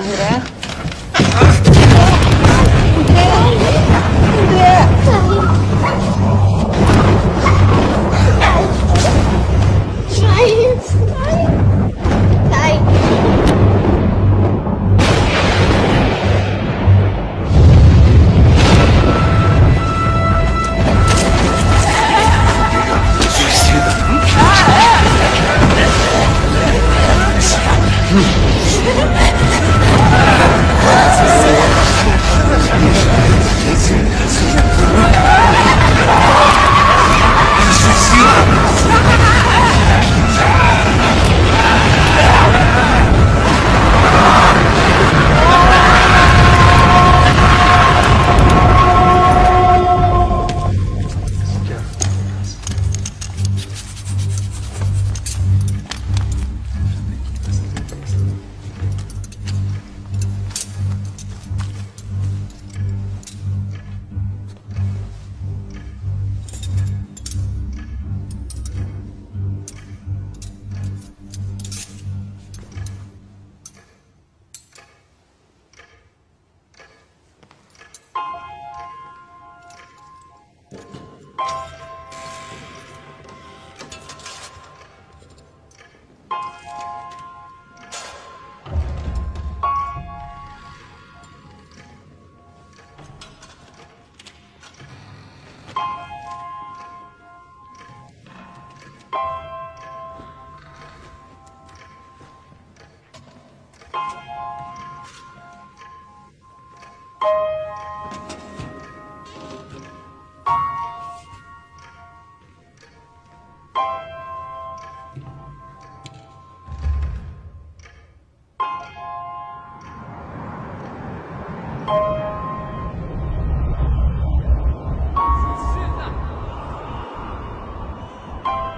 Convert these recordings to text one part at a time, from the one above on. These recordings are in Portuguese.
André?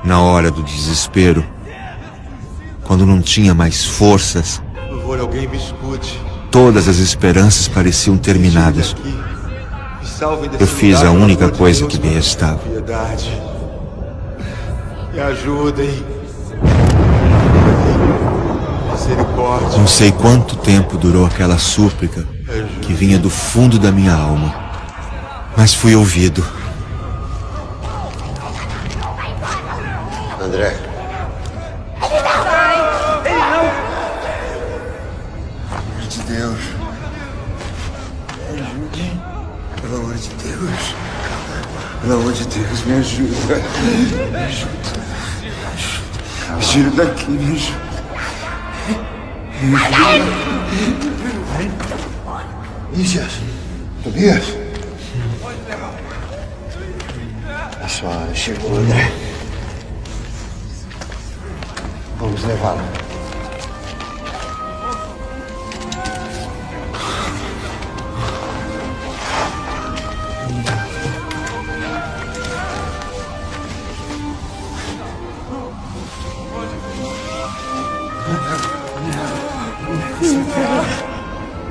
Na hora do desespero, quando não tinha mais forças, Por favor, alguém me escute. todas as esperanças pareciam terminadas. Me salvem desse Eu fiz lugar, a pelo única amor de coisa Deus, que me restava. Piedade. Me ajudem. Misericórdia. Não sei quanto tempo durou aquela súplica que vinha do fundo da minha alma, mas fui ouvido. André. De Deus. Me ajude. Pelo amor de Deus. Pelo amor de Deus, me ajuda. Me ajuda. Me tira daqui, me ajuda. Tobias. Tobias. A sua hora chegou, André. Vamos levá-lo.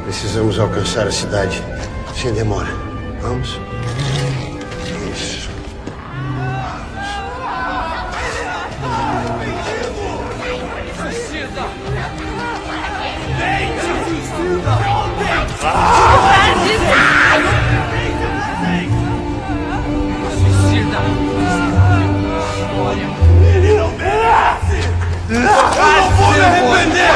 Precisamos alcançar a cidade sem demora. Vamos? Isso. Ele não merece! Eu vou me arrepender!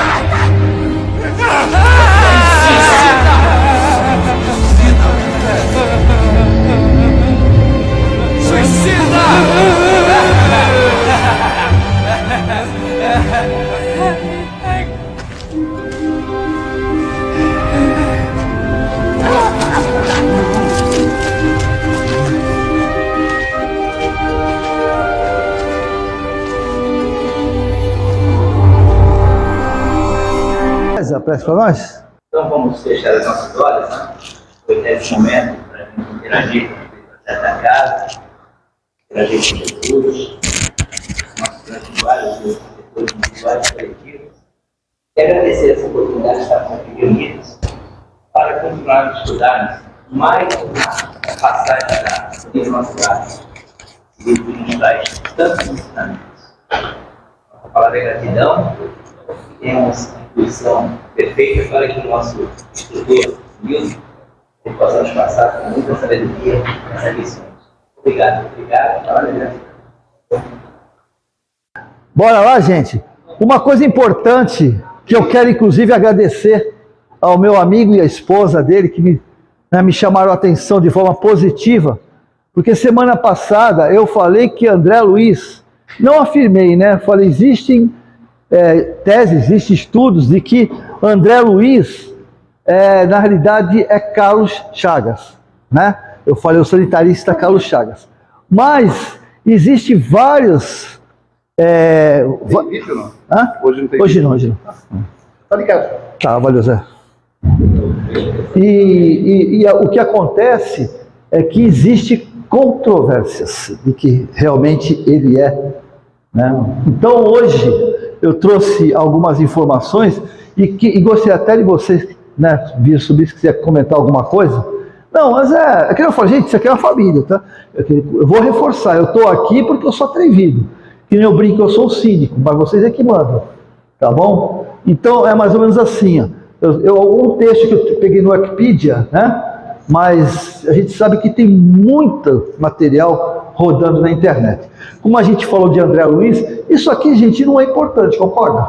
Presta para nós? Então vamos fechar as nossas olhos, né? Foi nesse momento para a gente interagir com a Santa Casa, interagir com Jesus, nossos trabalhos, depois individuais e coletivos. E agradecer essa oportunidade de estar com aqui reunidos para continuarmos a estudar mais uma passagem da livro Naturais, livro que nos traz tantos ensinamentos. A palavra é gratidão, temos contribuição perfeita para que o nosso instrutor, Nilson, possamos passar com muita sabedoria essa lição. Obrigado. Bora lá, gente. Uma coisa importante que eu quero, inclusive, agradecer ao meu amigo e à esposa dele, que me chamaram a atenção de forma positiva, porque semana passada eu falei que André Luiz, não afirmei, né? Falei, existem teses, existem estudos de que André Luiz, na realidade, é Carlos Chagas, né? Eu falei o sanitarista Carlos Chagas. Mas existem vários... Tem vídeo não? Hã? Hoje não tem Hoje vídeo. não, hoje não. Tá ligado? Tá, valeu, Zé. E o que acontece é que existe controvérsias de que realmente ele é, né? Então hoje eu trouxe algumas informações e gostaria até de vocês, né, vir subir se quiser comentar alguma coisa. Não, mas é que eu falo, gente, isso aqui é uma família, tá? Eu vou reforçar, eu estou aqui porque eu sou atrevido. Que nem eu brinco, eu sou o cínico, mas vocês é que mandam, tá bom? Então é mais ou menos assim, ó. Um texto que eu peguei no Wikipedia, né? Mas a gente sabe que tem muito material rodando na internet. Como a gente falou de André Luiz, isso aqui, gente, não é importante, concorda?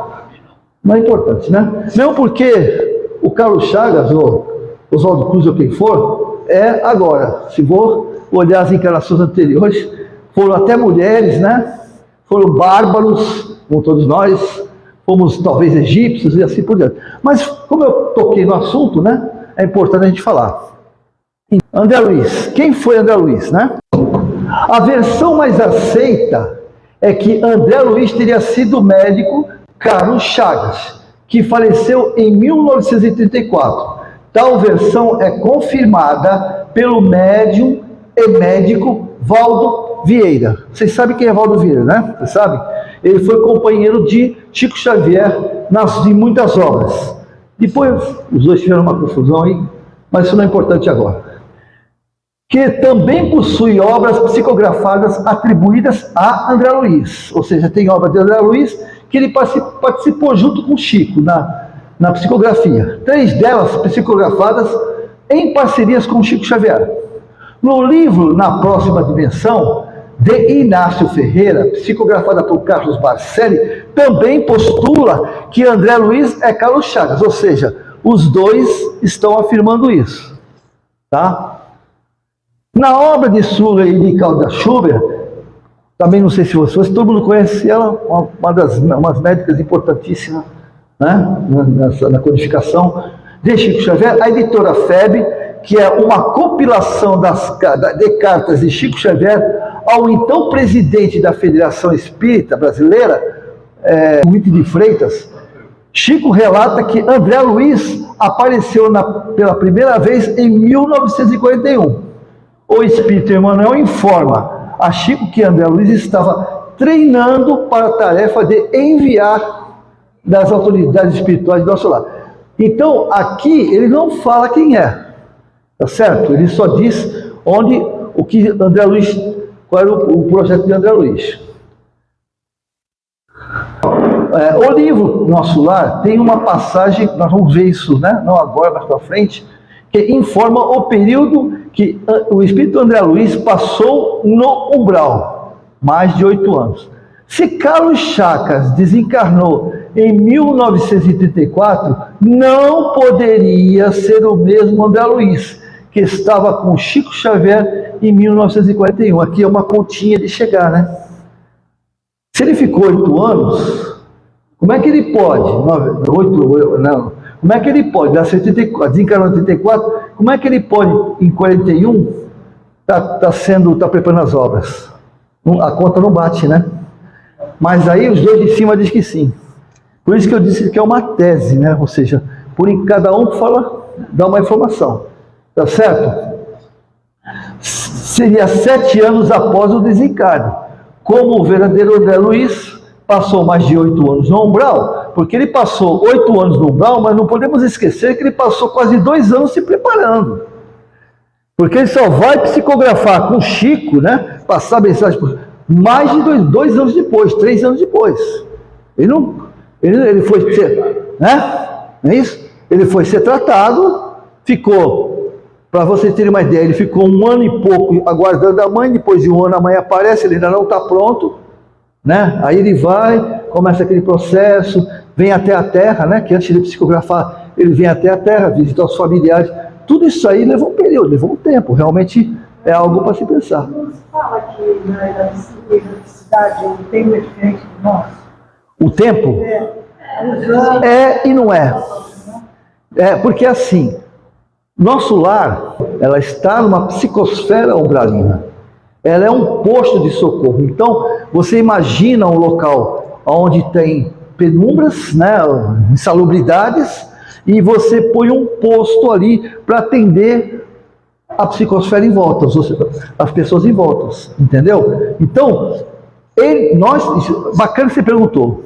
Não é importante, né? Mesmo porque o Carlos Chagas, ou Oswaldo Cruz, ou quem for, agora. Se vou olhar as encarnações anteriores, foram até mulheres, né? Foram bárbaros, como todos nós, fomos talvez egípcios e assim por diante. Mas como eu toquei no assunto, né? É importante a gente falar. André Luiz, quem foi André Luiz, né? A versão mais aceita é que André Luiz teria sido o médico Carlos Chagas, que faleceu em 1934. Tal versão é confirmada pelo médium e médico Valdo Vieira. Vocês sabem quem é Valdo Vieira, né? Vocês sabem? Ele foi companheiro de Chico Xavier em muitas obras. Depois, os dois tiveram uma confusão aí, mas isso não é importante agora. Que também possui obras psicografadas atribuídas a André Luiz. Ou seja, tem obra de André Luiz que ele participou junto com Chico na psicografia. 3 delas psicografadas em parcerias com Chico Xavier. No livro Na Próxima Dimensão, de Inácio Ferreira, psicografada por Carlos Barcelli, também postula que André Luiz é Carlos Chagas, ou seja, os dois estão afirmando isso. Tá? Na obra de Sula e de Calda Schubert, também não sei se vocês, todo mundo conhece ela, umas médicas importantíssimas, né, na codificação de Chico Xavier, a editora FEB, que é uma compilação de cartas de Chico Xavier ao então presidente da Federação Espírita Brasileira, Luiz de Freitas. Chico relata que André Luiz apareceu pela primeira vez em 1941. O Espírito Emmanuel informa a Chico que André Luiz estava treinando para a tarefa de enviar das autoridades espirituais do nosso lar. Então, aqui ele não fala quem é, tá certo? Ele só diz o que André Luiz, qual era o projeto de André Luiz. O livro Nosso Lar tem uma passagem, nós vamos ver isso, né? Não agora, mas para frente, que informa o período que o espírito André Luiz passou no umbral, mais de 8 anos. Se Carlos Chagas desencarnou em 1934, não poderia ser o mesmo André Luiz, que estava com Chico Xavier em 1941. Aqui é uma continha de chegar, né? Se ele ficou 8 anos, como é que ele pode? Como é que ele pode? Desencarnou em 84, como é que ele pode, em 41, tá preparando as obras? A conta não bate, né? Mas aí os dois de cima dizem que sim. Por isso que eu disse que é uma tese, né? Ou seja, cada um dá uma informação. Tá certo? Seria 7 anos após o desencarne. Como o verdadeiro André Luiz passou mais de 8 anos no umbral, porque ele passou 8 anos no umbral, mas não podemos esquecer que ele passou quase 2 anos se preparando. Porque ele só vai psicografar com Chico, né? Passar a mensagem mais de 2 anos depois, 3 anos depois. Ele foi, né? não é isso? Ele foi ser tratado, ficou, para vocês terem uma ideia, ele ficou 1 ano e pouco aguardando a mãe, depois de 1 ano a mãe aparece, ele ainda não está pronto, né? Aí ele vai, começa aquele processo, vem até a terra, né? Que antes de psicografar, ele vem até a terra, visita os familiares, tudo isso aí levou um período, levou um tempo, realmente é algo para se pensar. Não se fala que na eletricidade o tempo é diferente do nosso? O tempo? É e não é. É, porque assim, nosso lar, ela está numa psicosfera umbralina. Ela é um posto de socorro. Então, você imagina um local onde tem penumbras, né, insalubridades, e você põe um posto ali para atender a psicosfera em volta, as pessoas em volta, entendeu? Então, bacana que você perguntou,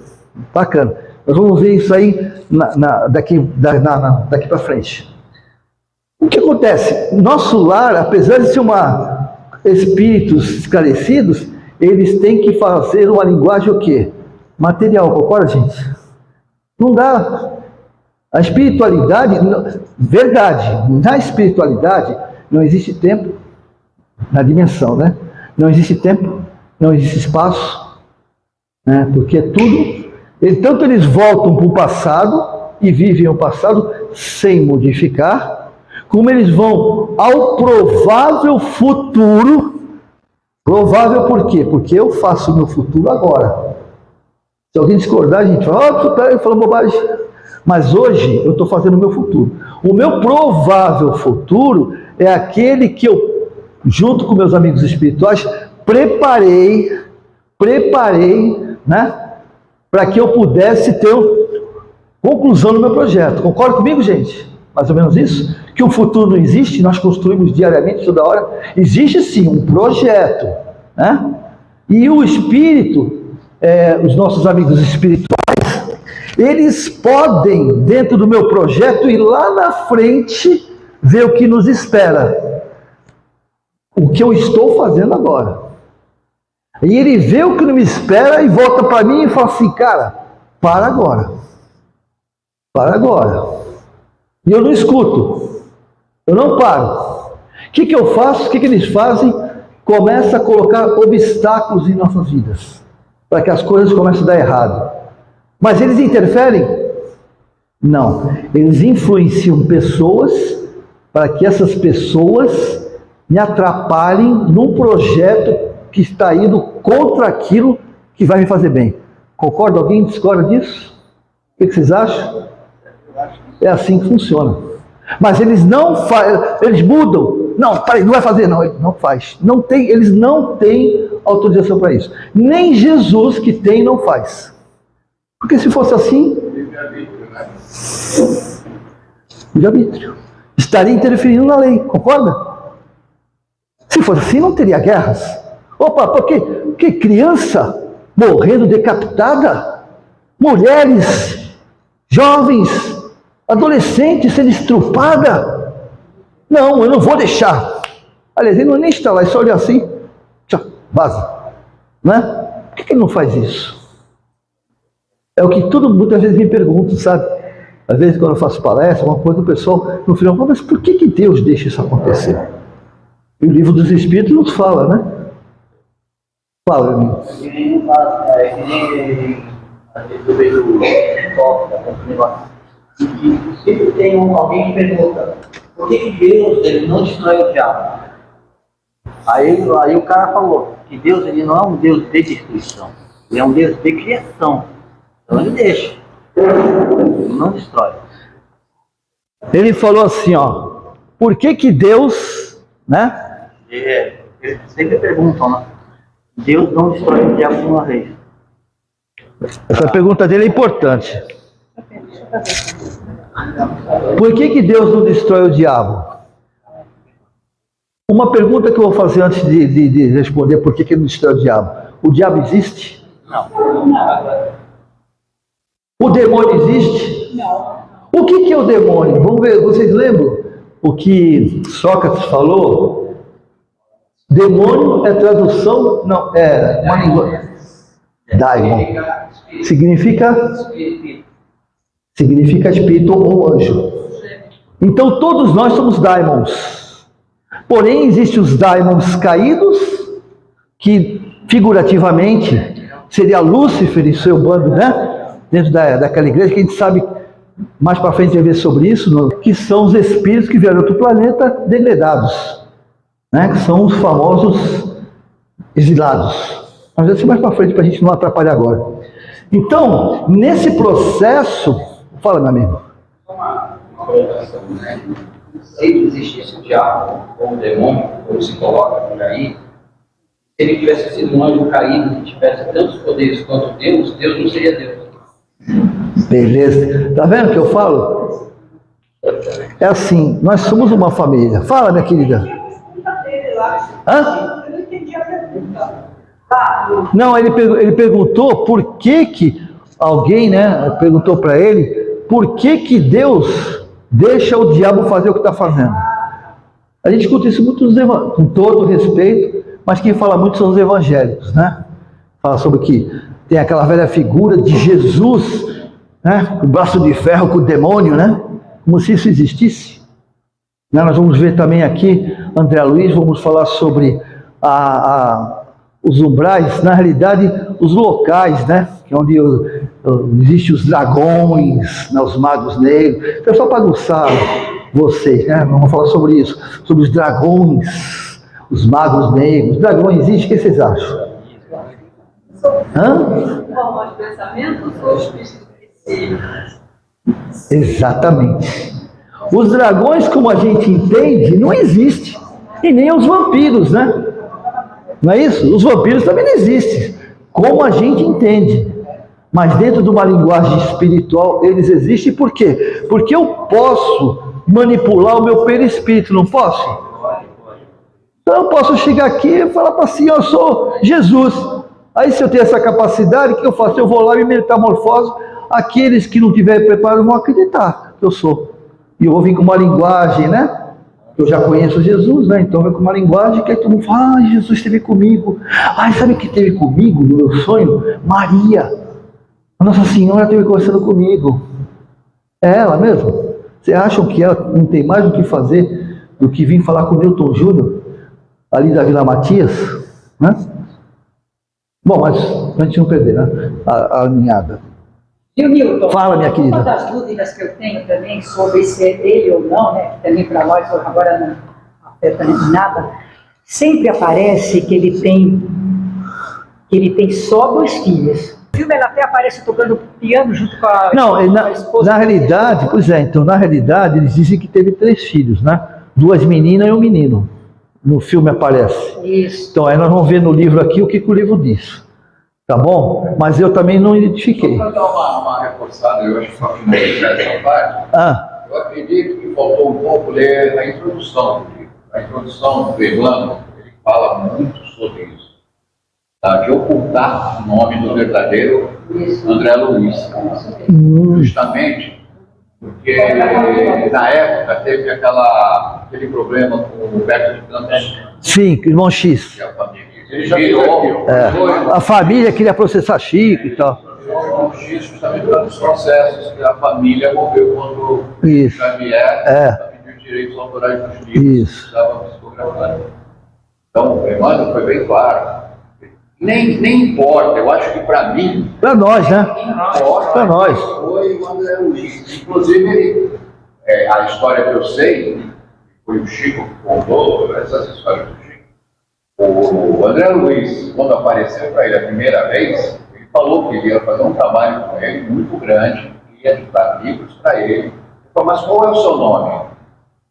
bacana. Nós vamos ver isso aí daqui para frente. O que acontece? Nosso lar, apesar de ser espíritos esclarecidos, eles têm que fazer uma linguagem o quê? Material, concorda, gente? Não dá. A espiritualidade, verdade, na espiritualidade não existe tempo na dimensão, né? Não existe tempo, não existe espaço, né? Porque é tudo. Tanto eles voltam para o passado e vivem o passado sem modificar, como eles vão ao provável futuro. Provável por quê? Porque eu faço o meu futuro agora. Se alguém discordar, a gente fala, você está falando bobagem. Mas hoje eu estou fazendo o meu futuro. O meu provável futuro é aquele que eu, junto com meus amigos espirituais, preparei, né? Para que eu pudesse ter conclusão no meu projeto. Concorda comigo, gente? Mais ou menos isso? Que o futuro não existe, nós construímos diariamente, toda hora. Existe sim um projeto, né? E o espírito, os nossos amigos espirituais, eles podem, dentro do meu projeto, ir lá na frente, ver o que nos espera. O que eu estou fazendo agora. E ele vê o que não me espera e volta para mim e fala assim, cara, para agora. Para agora. E eu não escuto. Eu não paro. O que eu faço? O que eles fazem? Começa a colocar obstáculos em nossas vidas. Para que as coisas comecem a dar errado. Mas eles interferem? Não. Eles influenciam pessoas para que essas pessoas me atrapalhem num projeto que está indo contra aquilo que vai me fazer bem. Concorda? Alguém discorda disso? O que vocês acham? É assim que funciona. Mas eles não fazem, eles mudam. Não, peraí, não vai fazer, não. Ele não faz. Não tem, eles não têm autorização para isso. Nem Jesus que tem, não faz. Porque se fosse assim, livre-arbítrio. Estaria interferindo na lei, concorda? Se fosse assim, não teria guerras. Opa, porque criança morrendo decapitada, mulheres, jovens, adolescentes sendo estrupada. Não, eu não vou deixar. Aliás, ele não nem está lá, ele só olha assim, tchau, vaza. Né? Por que ele não faz isso? É o que muitas vezes me perguntam, sabe? Às vezes quando eu faço palestra, uma coisa, o pessoal no final fala, mas por que Deus deixa isso acontecer? E o livro dos Espíritos nos fala, né? Fala, amigo. Sempre tem alguém que pergunta, por que Deus ele não destrói o diabo? Aí o cara falou que Deus ele não é um Deus de destruição, ele é um Deus de criação. Então ele deixa, ele não destrói. Ele falou assim, ó, por que Deus, né? Eles sempre perguntam, né? Deus não destrói o diabo de uma vez. Essa pergunta dele é importante. Por que Deus não destrói o diabo? Uma pergunta que eu vou fazer antes de responder por que ele não destrói o diabo. O diabo existe? Não. O demônio existe? Não. O que é o demônio? Vamos ver, vocês lembram o que Sócrates falou? Demônio é tradução, não, é uma língua. Daimon. Significa Significa espírito ou anjo. Então todos nós somos daimons. Porém, existem os daimons caídos, que figurativamente seria Lúcifer e seu bando, né? Dentro daquela igreja, que a gente sabe, mais para frente vai ver sobre isso, que são os espíritos que vieram do outro planeta degredados, né? Que são os famosos exilados. Mas vai ser mais para frente para a gente não atrapalhar agora. Então, nesse processo, fala, meu amigo. Uma colocação, né? Se existisse o diabo ou o demônio, como se coloca por aí, se ele tivesse sido um anjo caído que tivesse tantos poderes quanto Deus, Deus não seria Deus. Beleza. Tá vendo o que eu falo? É assim, nós somos uma família. Fala, minha querida. Hã? Eu não entendi a pergunta. Não, ele perguntou por que alguém, né, perguntou para ele, por que Deus deixa o diabo fazer o que está fazendo. A gente escuta isso muito com todo respeito, mas quem fala muito são os evangélicos, né? Fala sobre que tem aquela velha figura de Jesus, né, com o braço de ferro com o demônio, né? Como se isso existisse. Nós vamos ver também aqui, André Luiz, vamos falar sobre os umbrais, na realidade, os locais, né? Que é onde existem os dragões, né, os magos negros. Então, é só para aguçar vocês, né? Vamos falar sobre isso, sobre os dragões, os magos negros. Os dragões existem, o que vocês acham? Hã? Forma de pensamento ou espíritos? Exatamente. Os dragões, como a gente entende, não existem. E nem os vampiros, né? Não é isso? Os vampiros também não existem, como a gente entende. Mas dentro de uma linguagem espiritual, eles existem por quê? Porque eu posso manipular o meu perispírito, não posso? Então eu posso chegar aqui e falar para si, eu sou Jesus. Aí se eu tenho essa capacidade, o que eu faço? Eu vou lá e me metamorfoso. Aqueles que não tiverem preparo vão acreditar que eu sou. E eu vou vir com uma linguagem, né? Eu já conheço Jesus, né? Então vem com uma linguagem que aí todo mundo fala, Jesus esteve comigo. Sabe que esteve comigo no meu sonho? Maria. A Nossa Senhora esteve conversando comigo. É ela mesmo? Vocês acham que ela não tem mais o que fazer do que vir falar com o Newton Júnior, ali da Vila Matias? Né? Bom, mas a gente não perder, né? A alinhada. Viu, Milton? Fala, minha querida. Uma das dúvidas que eu tenho também sobre se é ele ou não, né, que também para nós agora não afeta nada, sempre aparece que ele tem só 2 filhos. O filme ela até aparece tocando piano junto com a, com a esposa. Na realidade, pois é, então na realidade eles dizem que teve 3 filhos, né? 2 meninas e um menino. No filme aparece. Isso. Então aí nós vamos ver no livro aqui o que o livro diz. Tá bom? Mas eu também não identifiquei. Só para dar uma reforçada, eu acho que para finalizar essa parte, eu acredito que faltou um pouco ler a introdução do livro. A introdução do Emmanuel, ele fala muito sobre isso. Tá? De ocultar o nome do verdadeiro André Luiz. Justamente porque na época teve aquele problema com o Beto de Campos. Sim, irmão X. A família queria processar Chico e tal. Justamente pelos processos que a família moveu quando o Xavier pediu direitos autorais dos livros que estavam psicografando. Então, o Emmanuel foi bem claro. Nem importa, eu acho que para mim... Para nós, né? Para nós. Foi o André Luiz. Inclusive, a história que eu sei, foi o Chico que contou essas histórias do Chico. O André Luiz, quando apareceu para ele a primeira vez, ele falou que ele ia fazer um trabalho com ele muito grande, ia editar livros para ele. Ele falou, mas qual é o seu nome?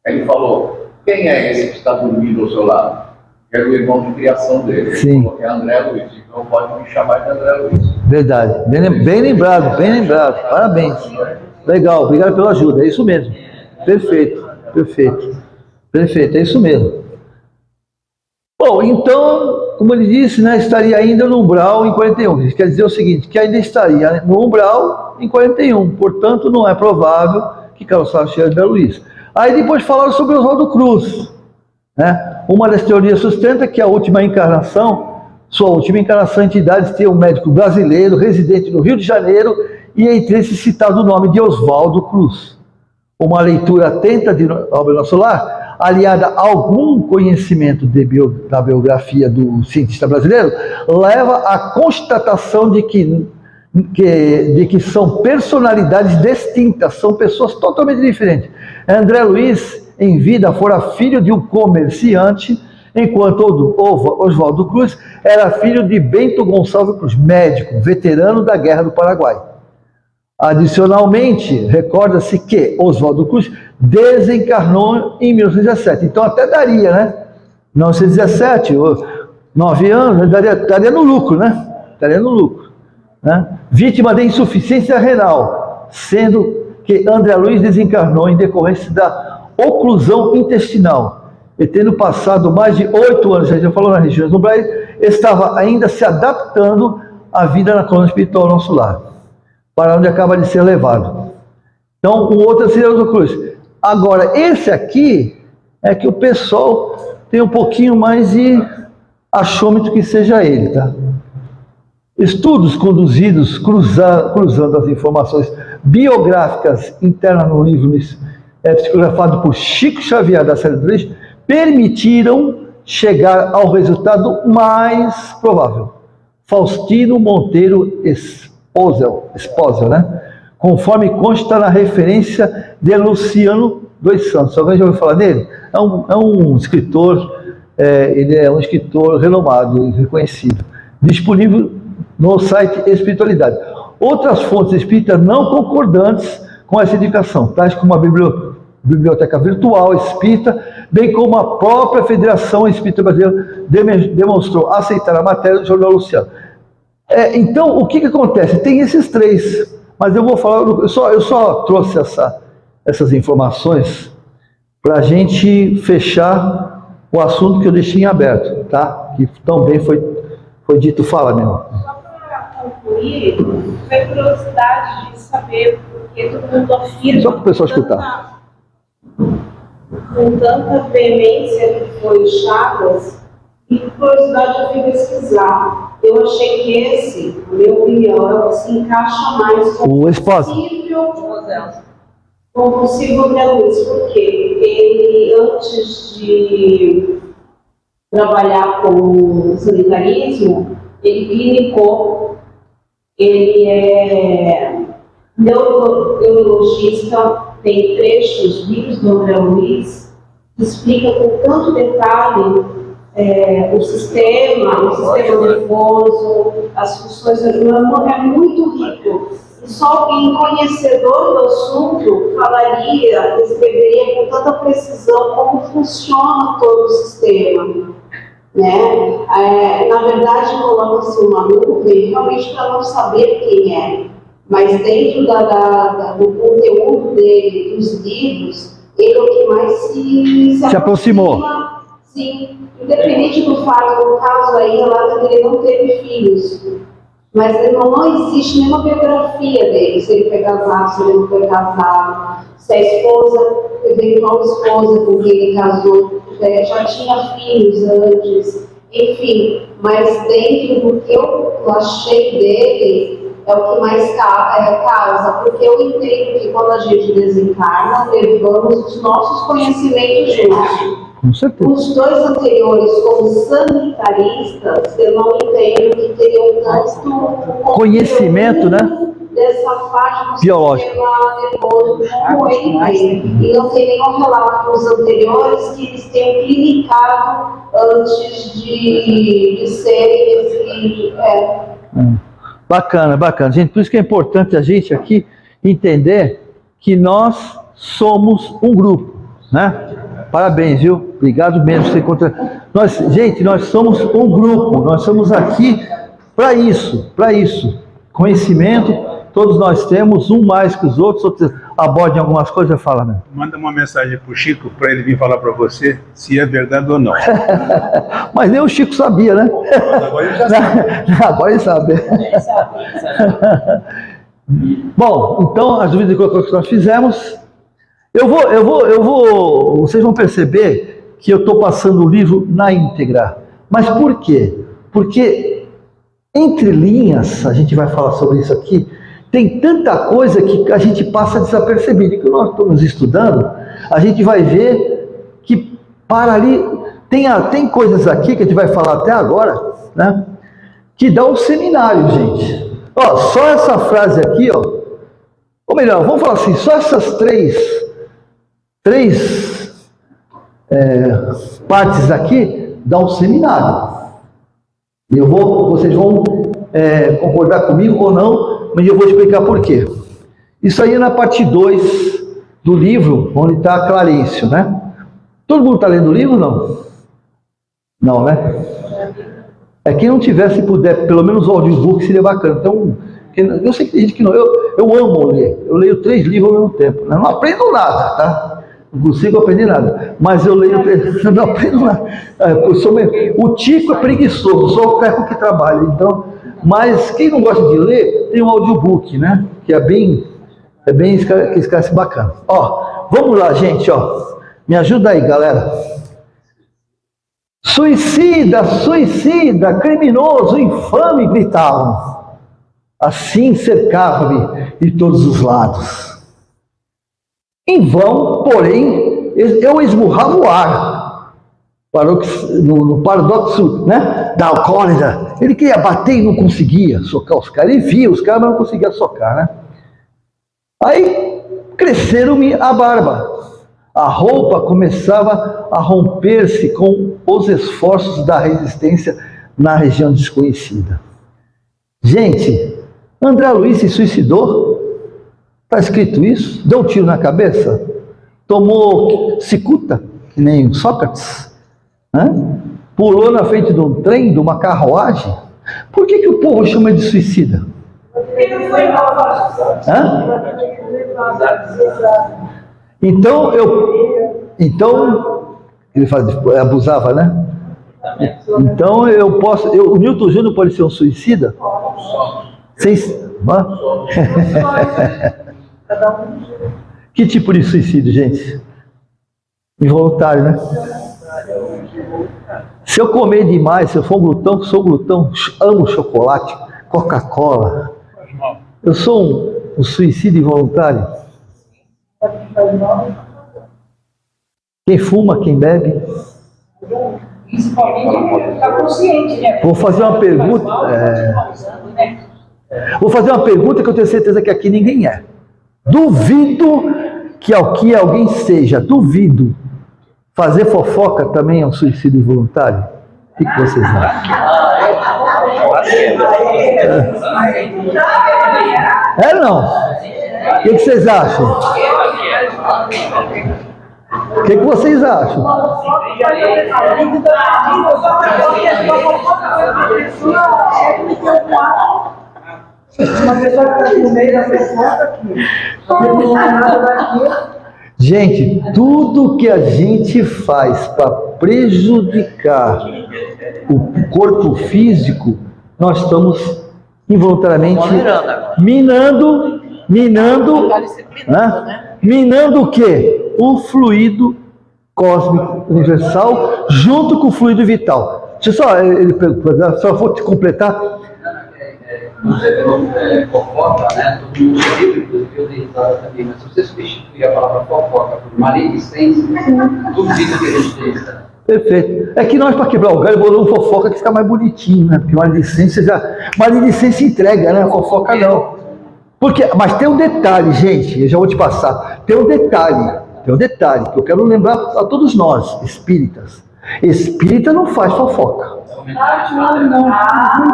Aí ele falou, quem é esse que está dormindo ao seu lado? Era o irmão de criação dele. Ele Sim. falou que é André Luiz, então pode me chamar de André Luiz. Verdade. Bem lembrado, bem lembrado. Parabéns. Legal, obrigado pela ajuda. É isso mesmo. Perfeito, perfeito. Perfeito, é isso mesmo. Bom, então, como ele disse, né, estaria ainda no umbral em 41. Isso quer dizer o seguinte, que ainda estaria no umbral em 41. Portanto, não é provável que Carlos Sávio seja André Luiz. Aí depois falaram sobre Oswaldo Cruz. Né? Uma das teorias sustenta que a última encarnação, sua última encarnação, a entidade tem um médico brasileiro, residente no Rio de Janeiro, e entre esses citado o nome de Oswaldo Cruz. Uma leitura atenta de Obra Nosso Lar, aliada a algum conhecimento da biografia do cientista brasileiro, leva à constatação de que são personalidades distintas, são pessoas totalmente diferentes. André Luiz, em vida, fora filho de um comerciante, enquanto Oswaldo Cruz era filho de Bento Gonçalves Cruz, médico, veterano da Guerra do Paraguai. Adicionalmente, recorda-se que Oswaldo Cruz desencarnou em 1917. Então até daria, né? 1917, 9 anos, daria no lucro, né? Daria no lucro. Né? Vítima de insuficiência renal, sendo que André Luiz desencarnou em decorrência da oclusão intestinal. E tendo passado mais de 8 anos, a gente já falou na região do Brasil, estava ainda se adaptando à vida na colônia espiritual Nosso Lar, para onde acaba de ser levado. Então, o outro seria o do Cruz. Agora, esse aqui é que o pessoal tem um pouquinho mais de achômetro que seja ele, tá? Estudos conduzidos cruzando as informações biográficas internas no livro psicografado por Chico Xavier da série 3, permitiram chegar ao resultado mais provável. Faustino Monteiro Esposel, né? Conforme consta na referência de Luciano dos Santos. Alguém já ouviu falar dele? É um escritor, ele é um escritor renomado e reconhecido, disponível no site Espiritualidade. Outras fontes espíritas não concordantes com essa indicação, tais como a Biblioteca Virtual Espírita, bem como a própria Federação Espírita Brasileira demonstrou aceitar a matéria do jornal Luciano. Então, o que acontece? Tem esses três, mas eu vou falar, eu só trouxe essas informações para a gente fechar o assunto que eu deixei em aberto, tá? Que também foi dito. Fala, meu irmão. Só para concluir, foi curiosidade de saber porque todo mundo afirma. Só para o pessoal escutar. Com tanta veemência que foi o Chagas, e curiosidade eu fui pesquisar. Eu achei que esse, na minha opinião, se encaixa mais com o esposo. Com o possível André Luiz, porque ele, antes de trabalhar com sanitarismo, ele clinicou, ele é neurologista, tem trechos, livros do André Luiz, que explica com tanto detalhe o sistema nervoso, as funções do humano, é muito rico. E só alguém conhecedor do assunto falaria, descreveria com tanta precisão como funciona todo o sistema. Né? Na verdade, coloca-se uma nuvem realmente para não saber quem é. Mas dentro do conteúdo dele, dos livros, ele é o que mais se aproximou. Sim, independente do fato, no caso aí, relata que ele não teve filhos. Mas não existe nenhuma biografia dele, se ele foi casado, se ele não foi casado, se a esposa, eventual esposa com quem ele casou, já tinha filhos antes, enfim. Mas dentro do que eu achei dele, é o que mais causa, porque eu entendo que quando a gente desencarna, levamos os nossos conhecimentos juntos. Com certeza. Os dois anteriores, como sanitaristas, eu não entendo que teriam tanto conhecimento, né? Dessa parte do biológico. Sistema nervoso como ele tem. E não tem nenhum relato dos anteriores que eles tenham clinicado antes de serem Bacana. Gente, por isso que é importante a gente aqui entender que nós somos um grupo, né? Parabéns, viu? Obrigado mesmo por você encontrar. Gente, nós somos um grupo, nós estamos aqui para isso. Conhecimento, todos nós temos, um mais que os outros abordem algumas coisas, fala, né? Manda uma mensagem pro Chico para ele vir falar para você se é verdade ou não. Mas nem o Chico sabia, né? Agora ele já sabe. Agora ele sabe. Bom, então, as dúvidas que nós fizemos. Vocês vão perceber que eu estou passando o livro na íntegra. Mas por quê? Porque, entre linhas, a gente vai falar sobre isso aqui, tem tanta coisa que a gente passa desapercebido. E que nós estamos estudando, a gente vai ver que para ali, tem coisas aqui que a gente vai falar até agora, né? Que dá um seminário, gente. Ó, só essa frase aqui, ó. Ou melhor, vamos falar assim, só essas três partes aqui dá um seminário. E vocês vão concordar comigo ou não, mas eu vou explicar por quê. Isso aí é na parte 2 do livro, onde está Clarencio, né? Todo mundo está lendo o livro ou não? Não, né? Quem não tiver, se puder, pelo menos o audiobook seria bacana. Então, eu sei que tem gente que não. Eu amo ler. Eu leio 3 livros ao mesmo tempo. Né? Não aprendo nada, tá? Não consigo aprender nada. Mas eu leio, eu não aprendo nada. O Tico é preguiçoso, só o Teco que trabalha. Então, mas quem não gosta de ler, tem um audiobook, né? Que é bem esclarece bacana. Ó, vamos lá, gente, ó. Me ajuda aí, galera. Suicida, criminoso, infame, gritavam. Assim cercava-me de todos os lados. Em vão, porém, eu esmurrava o ar. No paradoxo, né, da alcoólatra. Ele queria bater e não conseguia socar os caras. Ele via os caras, mas não conseguia socar, né? Aí cresceram-me a barba. A roupa começava a romper-se com os esforços da resistência na região desconhecida. Gente, André Luiz se suicidou? Está escrito isso? Deu um tiro na cabeça? Tomou cicuta, que nem Sócrates? Pulou na frente de um trem, de uma carruagem? Por que o povo chama de suicida? Então, ele abusava, né? Então, o Newton Júnior pode ser um suicida? Que tipo de suicídio, gente? Involuntário, né? Se eu comer demais, se eu for glutão, sou glutão, amo chocolate, Coca-Cola. Eu sou um suicídio involuntário? Quem fuma, quem bebe? Principalmente está consciente, né? Vou fazer uma pergunta. Vou fazer uma pergunta que eu tenho certeza que aqui ninguém é. Duvido que alguém seja. Duvido. Fazer fofoca também é um suicídio involuntário? O que vocês acham? Não? O que vocês acham? O que vocês acham? Uma pessoa que está no meio da fofoca aqui, não tem nada daqui. Gente, tudo que a gente faz para prejudicar o corpo físico, nós estamos involuntariamente minando o quê? O fluido cósmico universal junto com o fluido vital. Deixa eu só vou te completar. Fofoca, né? Todo mundo é livre, inclusive eu dei risada também, mas se você substituir a palavra fofoca por maledicência, duvido que a gente tenha isso. Perfeito. É que nós, para quebrar o galho, bolamos fofoca que fica mais bonitinho, né? Porque maledicência entrega, né? Fofoca não. Mas tem um detalhe, gente, eu já vou te passar. Tem um detalhe que eu quero lembrar a todos nós, espíritas. Espírita não faz fofoca.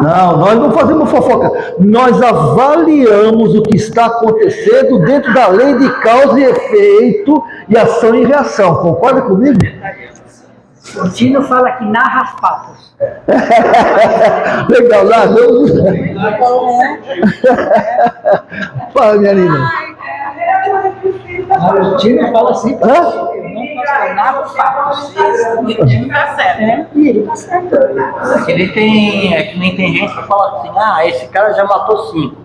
Não, nós não fazemos fofoca. Nós avaliamos o que está acontecendo dentro da lei de causa e efeito e ação e reação. Concorda comigo? O Tino fala que narra fatos. Legal, fala, minha linda. O Tino fala assim. Narra fatos. E o Tino tá certo. E ele tá certo. É que nem tem gente que fala assim, esse cara já matou 5.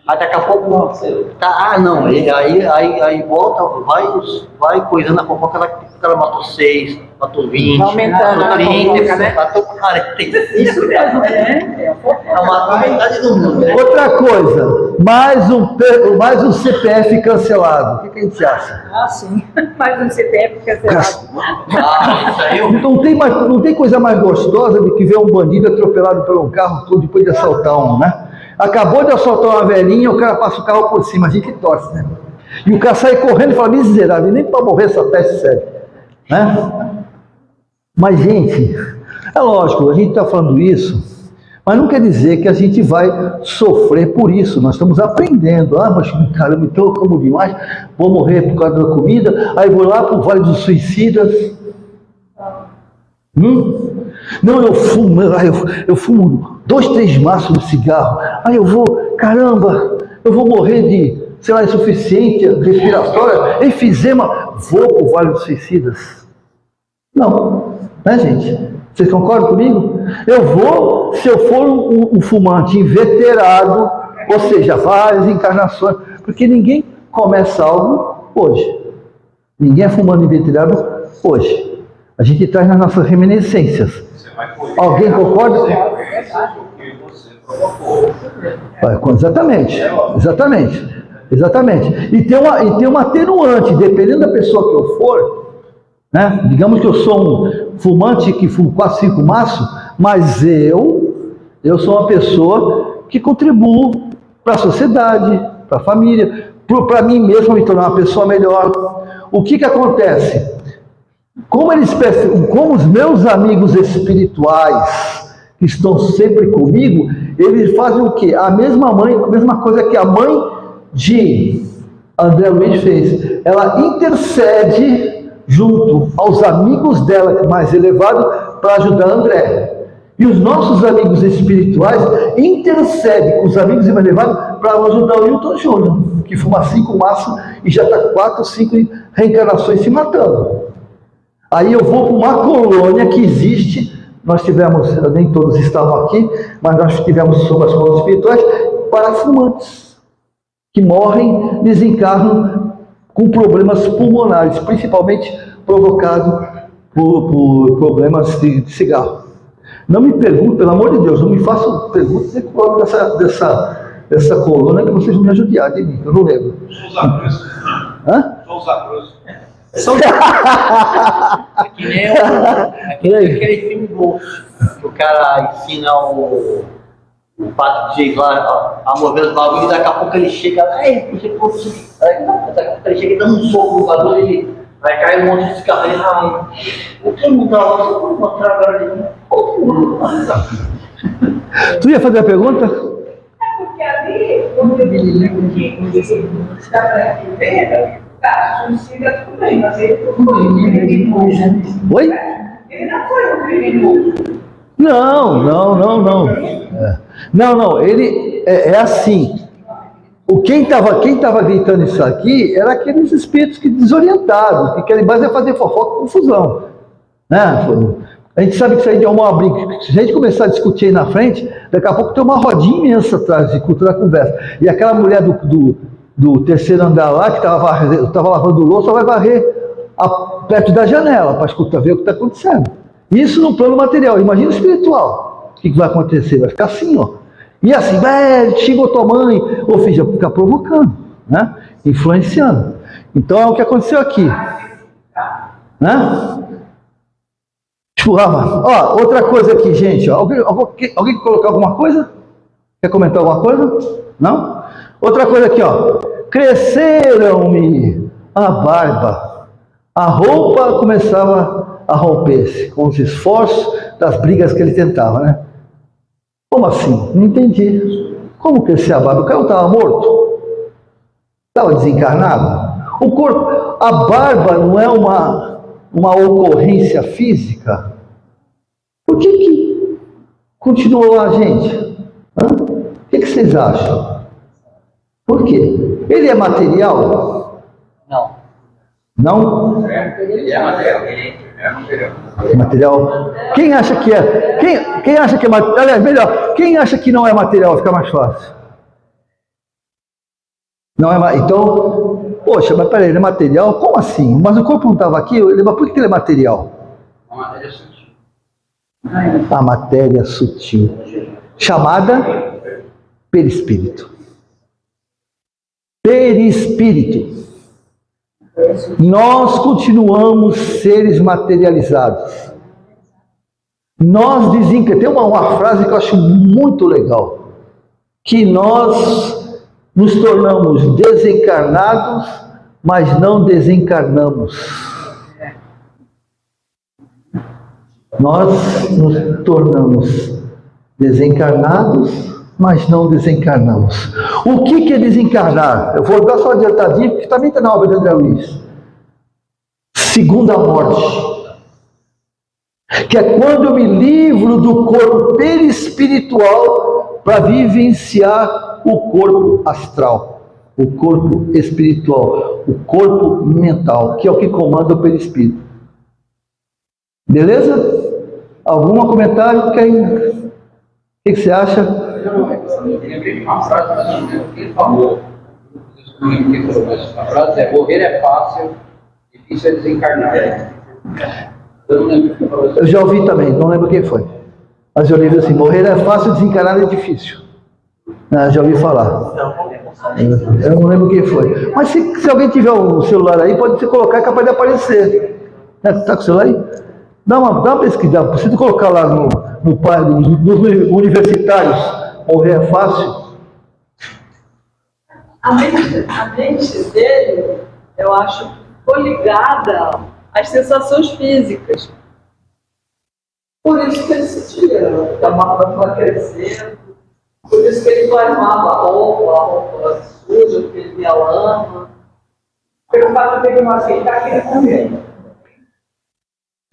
Aí daqui a pouco, tá, não, aí volta, vai coisando a fofoca, o cara matou 6, matou 20, aumentando matou 30, né? matou 40. Isso mesmo, né? Matou metade do mundo, né? Outra coisa, mais um CPF cancelado. O que a gente acha? Ah, sim. Mais um CPF cancelado. Não tem coisa mais gostosa do que ver um bandido atropelado por um carro depois de assaltar um, né? Acabou de assaltar uma velhinha, o cara passa o carro por cima, a gente torce, né? E o cara sai correndo e fala, miserável, nem para morrer essa peste serve, né? Mas, gente, é lógico, a gente está falando isso, mas não quer dizer que a gente vai sofrer por isso. Nós estamos aprendendo. Ah, mas caramba, então eu como demais, vou morrer por causa da comida, aí vou lá para o Vale dos Suicidas. Não, eu fumo 2, 3 maços de cigarro, aí eu vou, caramba, eu vou morrer de, sei lá, insuficiência respiratória, enfisema, vou para o Vale dos Suicidas. Não, né, gente? Vocês concordam comigo? Eu vou, se eu for um fumante inveterado, ou seja, várias encarnações, porque ninguém começa algo hoje. Ninguém é fumando inveterado hoje. A gente traz nas nossas reminiscências. Alguém concorda? Exatamente. E tem uma atenuante, dependendo da pessoa que eu for, né? Digamos que eu sou um fumante que fumo 4, 5 maços, mas eu sou uma pessoa que contribuo para a sociedade, para a família, para mim mesmo me tornar uma pessoa melhor. O que acontece? Como os meus amigos espirituais que estão sempre comigo, eles fazem o quê? A mesma coisa que a mãe de André Luiz fez. Ela intercede junto aos amigos dela mais elevados para ajudar André. E os nossos amigos espirituais intercedem com os amigos mais elevados para ajudar o Hilton Júnior, que fuma 5 maços e já está 4, 5 reencarnações se matando. Aí eu vou para uma colônia que existe, nós tivemos, nem todos estavam aqui, mas nós tivemos sobre as colônias espirituais, para fumantes, que morrem, desencarnam com problemas pulmonares, principalmente provocados por problemas de cigarro. Não me pergunte, pelo amor de Deus, não me façam perguntas dessa colônia que vocês vão me ajudar de mim, eu não lembro. Hã? É que nem aquele filme que o cara ensina o Pato Dias lá a mover os bagulhos e daqui a pouco ele chega lá, daqui a pouco ele chega e dá um soco no bagulho, ele vai cair um monte de cigarro, o que não dá, eu vou mostrar agora. Tu ia fazer a pergunta? É porque ali, quando ele está para viver, suicida tudo bem, mas ele não foi o criminoso. Oi? Ele não foi o criminoso. Não, ele é assim. Quem estava gritando isso aqui era aqueles espíritos que desorientados, que querem mais é fazer fofoca e confusão. Né? A gente sabe que isso aí é uma briga. Se a gente começar a discutir aí na frente, daqui a pouco tem uma rodinha imensa atrás de cultura da conversa. E aquela mulher do terceiro andar lá, que estava lavando louça, vai varrer perto da janela para escutar, ver o que está acontecendo. Isso no plano material. Imagina o espiritual. O que vai acontecer? Vai ficar assim, ó. E assim, xingou tua mãe, ou filho, vai ficar provocando, né? Influenciando. Então é o que aconteceu aqui. Né? Ó, outra coisa aqui, gente. Ó, alguém quer colocar alguma coisa? Quer comentar alguma coisa? Não? Outra coisa aqui, ó. Cresceram-me a barba. A roupa começava a romper-se com os esforços das brigas que ele tentava, né? Como assim? Não entendi. Como crescer a barba? O cara estava morto? Estava desencarnado? O corpo, a barba não é uma ocorrência física? Por que continuou lá, gente? O que vocês acham? Por quê? Ele é material? Não. Não? Ele é material. Material? Quem acha que é? Quem acha que é material? Aliás, melhor, quem acha que não é material? Fica mais fácil. Não é, então, poxa, mas peraí, ele é material? Como assim? Mas o corpo não estava aqui? Mas por que ele é material? A matéria sutil. A matéria sutil, chamada perispírito. Perispírito. Nós continuamos seres materializados. Nós desencarnamos. Tem uma frase que eu acho muito legal, que nós nos tornamos desencarnados, mas não desencarnamos. Nós nos tornamos desencarnados, mas não desencarnamos. O que é desencarnar? Eu vou dar só uma adiantadinha, porque também está na obra de André Luiz. Segunda morte. Que é quando eu me livro do corpo perispiritual para vivenciar o corpo astral, o corpo espiritual, o corpo mental, que é o que comanda o perispírito. Beleza? Algum comentário? O que você acha? Eu lembrei de uma frase que ele falou. Não lembro quem falou, mas a frase é: morrer é fácil, difícil é desencarnar. Eu não lembro quem falou isso. Eu já ouvi também, não lembro quem foi. Mas eu lembro assim: morrer é fácil, desencarnar é difícil. Já ouvi falar. Eu não lembro quem foi. Mas se alguém tiver um celular aí, pode se colocar, é capaz de aparecer. Está com o celular aí? Dá uma pesquisa, precisa colocar lá nos universitários, morrer é fácil. A mente dele, eu acho, ficou ligada às sensações físicas. Por isso que ele sentia que a barba estava crescendo, por isso que ele armava a roupa suja, porque ele via lama. Pelo fato de ele não aceitar que ele comer.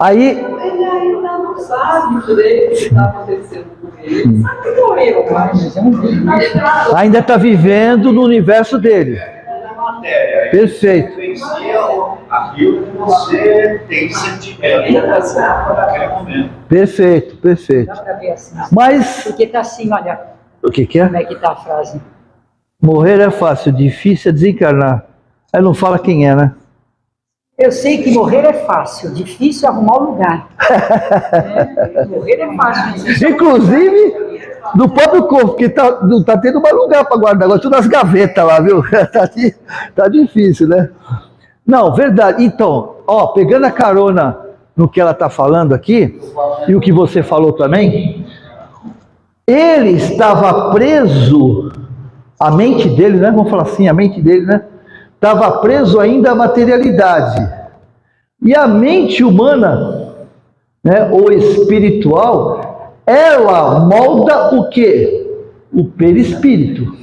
Aí, ele ainda não sabe direito o que está acontecendo com ele. Ele sabe que morreu, mas ainda está vivendo no universo dele. Matéria. Perfeito. Influencia aquilo que você tem sentimento naquele momento. Perfeito, perfeito. Dá para ver assim. Mas Porque está assim, olha. O que é? Como é que está a frase? Morrer é fácil, difícil é desencarnar. Aí não fala quem é, né? Eu sei que morrer é fácil, difícil é arrumar o lugar. Morrer é fácil. Inclusive, do próprio corpo, porque não tá tendo mais lugar para guardar, agora tudo nas gavetas lá, viu? Tá difícil, né? Não, verdade. Então, ó, pegando a carona no que ela tá falando aqui, e o que você falou também, ele estava preso, a mente dele, né? Vamos falar assim, a mente dele, né? Estava preso ainda à materialidade. E a mente humana, né, ou espiritual, ela molda o quê? O perispírito.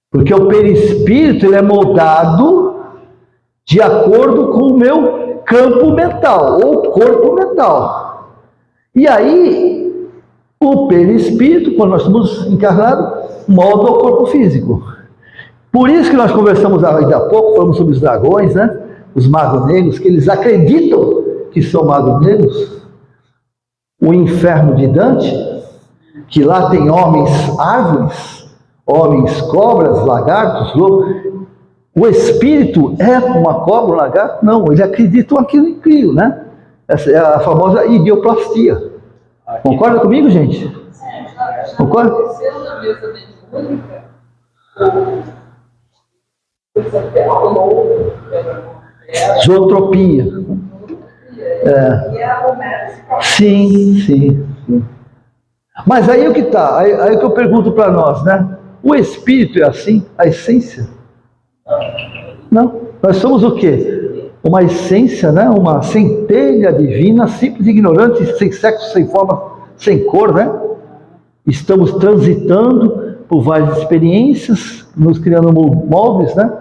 Porque o perispírito ele é moldado de acordo com o meu campo mental, ou corpo mental. E aí, o perispírito, quando nós estamos encarnados, molda o corpo físico. Por isso que nós conversamos ainda há pouco, falamos sobre os dragões, né? Os magos negros, que eles acreditam que são magos negros. O inferno de Dante, que lá tem homens árvores, homens cobras, lagartos, lobos. O espírito é uma cobra, um lagarto? Não, eles acreditam aquilo incrível, né? Essa é a famosa ideoplastia. Concorda comigo, gente? Concorda? Zootropia. Sim, sim. Mas aí o que está? Aí que eu pergunto para nós, né? O espírito é assim? A essência? Não. Nós somos o quê? Uma essência, né? Uma centelha divina, simples, ignorante, sem sexo, sem forma, sem cor, né? Estamos transitando por várias experiências, nos criando moldes, né?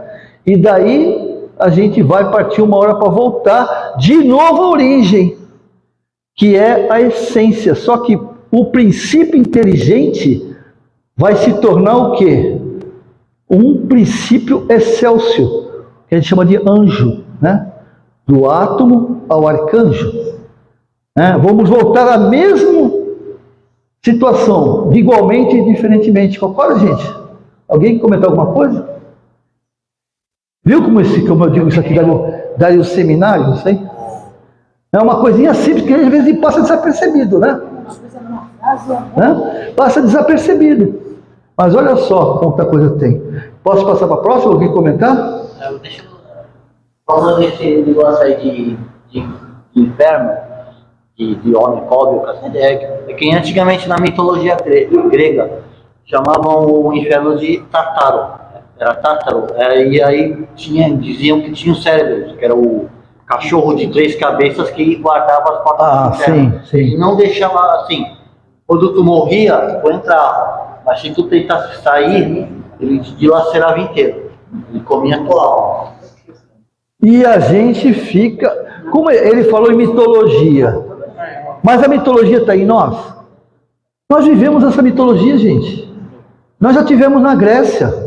E daí a gente vai partir uma hora para voltar de novo à origem, que é a essência. Só que o princípio inteligente vai se tornar o quê? Um princípio excelso, que a gente chama de anjo, né? Do átomo ao arcanjo. Vamos voltar à mesma situação, igualmente e diferentemente. Concorda, gente? Alguém comentar alguma coisa? Viu como eu digo isso aqui daria o seminário, não sei? É uma coisinha simples que às vezes passa desapercebido, né? Passa desapercebido. Mas olha só quanta coisa tem. Posso passar para a próxima? Alguém comentar? Falando desse negócio aí de inferno, de homem pobre, é que antigamente na mitologia grega chamavam o inferno de Tártaro. Era Tártaro. E aí diziam que tinha o cérebro, que era o cachorro de 3 cabeças que guardava as portas do inferno. Sim. E não deixava assim. Quando tu morria, tu entrava. Mas se tu tentasse sair, ele te dilacerava inteiro. Ele comia a tua alma. E a gente fica... Como ele falou em mitologia. Mas a mitologia está em nós. Nós vivemos essa mitologia, gente. Nós já tivemos na Grécia.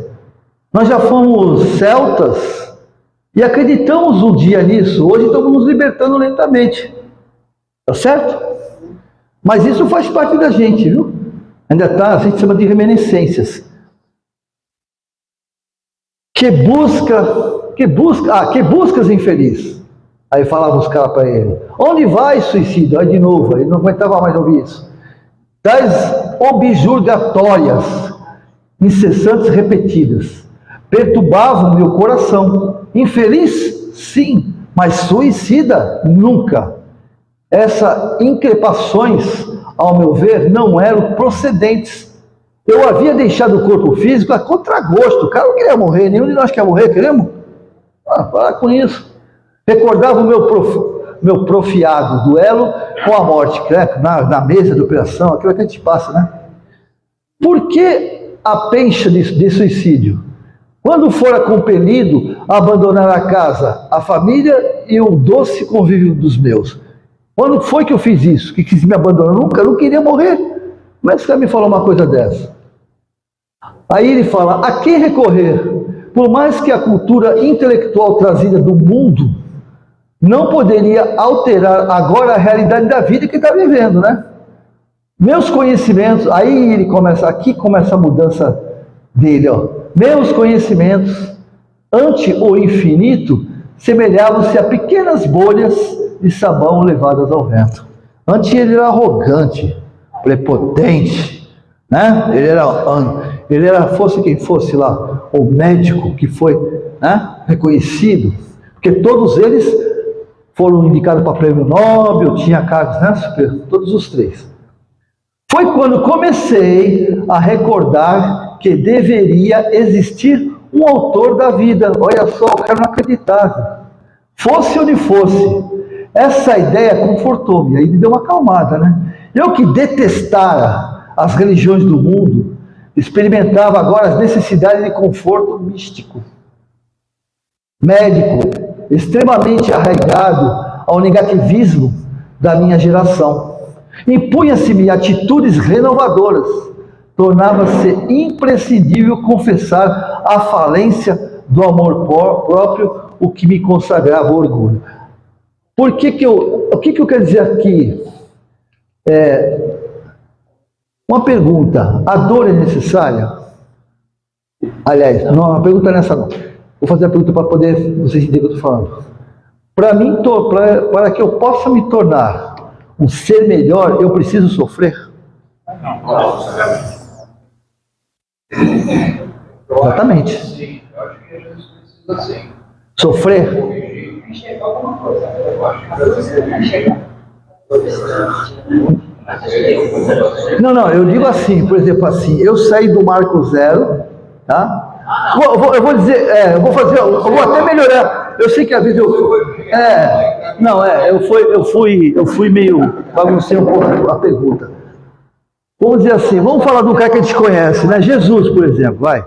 Nós já fomos celtas. E acreditamos um dia nisso. Hoje estamos nos libertando lentamente. Tá certo? Mas isso faz parte da gente, viu? Ainda está, a gente chama de reminiscências. Que buscas infeliz. Aí falavam os caras para ele. Onde vai, suicídio? Aí de novo, ele não aguentava mais ouvir isso. Das objurgatórias, incessantes repetidas, perturbavam meu coração. Infeliz? Sim, mas suicida? Nunca. Essas increpações, ao meu ver, não eram procedentes. Eu havia deixado o corpo físico a contragosto. O cara não queria morrer, nenhum de nós quer morrer, queremos? Para com isso. Recordava o meu profiado duelo com a morte, na mesa de operação, aquilo que a gente passa, né? Por que a pencha de suicídio? Quando fora compelido a abandonar a casa, a família e o doce convívio dos meus. Quando foi que eu fiz isso? Que quis me abandonar? Nunca, eu não queria morrer. Como é que você me falou uma coisa dessa? Aí ele fala, a quem recorrer? Por mais que a cultura intelectual trazida do mundo não poderia alterar agora a realidade da vida que está vivendo, né? Meus conhecimentos, aí ele começa, aqui começa a mudança dele, ó. Meus conhecimentos, ante o infinito, semelhavam-se a pequenas bolhas de sabão levadas ao vento. Antes ele era arrogante, prepotente, né? Ele era, fosse quem fosse lá, o médico que foi, né, reconhecido, porque todos eles foram indicados para prêmio Nobel, tinha cargos, né, todos os 3. Foi quando comecei a recordar que deveria existir um autor da vida. Olha só, o cara não acreditava. Fosse onde fosse. Essa ideia confortou-me, aí me deu uma acalmada, né? Eu que detestara as religiões do mundo, experimentava agora as necessidades de conforto místico, médico, extremamente arraigado ao negativismo da minha geração. Impunha-se-me atitudes renovadoras, tornava-se imprescindível confessar a falência do amor próprio, o que me consagrava orgulho. O que eu quero dizer aqui? Uma pergunta, a dor é necessária? Aliás, não, a pergunta nessa não. Vou fazer a pergunta para poder vocês entenderem o que eu estou falando. Para mim, para que eu possa me tornar um ser melhor, eu preciso sofrer? Não. Exatamente. Sim, eu acho que a gente precisa sim. Sofrer? Enxergar alguma coisa. Eu acho que Não, eu digo assim, por exemplo, assim, eu saí do marco zero, tá? Eu vou dizer, eu vou até melhorar. Eu sei que às vezes eu fui meio, baguncei um pouco a pergunta. Vamos dizer assim, vamos falar do cara que a gente conhece, né? Jesus, por exemplo, vai.